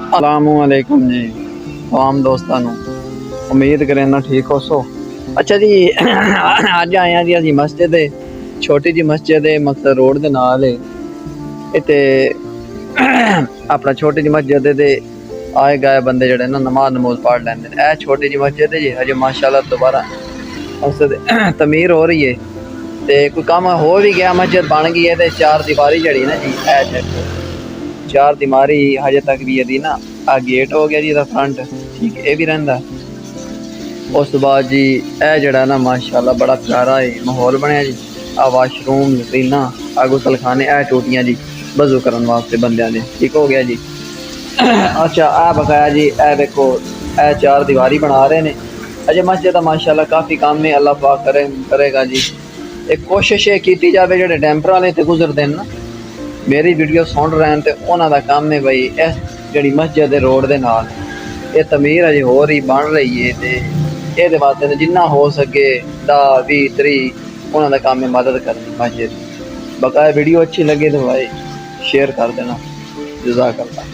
अस्सलामुअलैकुम जी तमाम दोस्तों उम्मीद करें ना ठीक हो सो। अच्छा जी अज आए हैं जी असी मस्जिद है, छोटी जी मस्जिद है, मतलब रोड के नाल है इत्थे अपना छोटी जी मस्जिद है। आए गए बंदे जड़े ना नमाज नमूज पढ़ लेंदे ने। ए छोटी जी मस्जिद है जी, हजे माशाल्लाह दोबारा मस्जिद तमीर हो रही है ते कोई काम हो भी गया, मस्जिद बन गई है ते चार दीवारी जड़ी ना जी ए चार दीवारी हजे तक भी यदि ना आ गेट हो गया जी दा फ्रंट ठीक है भी रहिंदा। उस तो बाद जी ए जड़ा ना माशाल्लाह बड़ा प्यारा है माहौल बनया जी। आ वाशरूम लैट्रीना आ गुसलखाने ए टूटियां जी वजू करन वास्ते बंदियां ने ठीक हो गया जी। अच्छा आ बकाया जी ए देखो ए चार दीवारी बना रहे ने। अजय मस्जिद माशाल्लाह काफ़ी काम है, अल्लाह पाक करेगा जी। एक कोशिश ये की जाए जो डैंपर वाले तो गुजरते हैं ना मेरी वीडियो सुन रहे हैं तो उन्होंने काम है भाई इस जी मस्जिद रोड के नाल ये तमीर अजे हो रही बन रही है तो ये वास्ते जिन्ना हो सके 10-20-30 उन्होंने काम है मदद करनी मस्जिद। बकाया वीडियो अच्छी लगे तो भाई शेयर कर देना, जज़ाकल्लाह।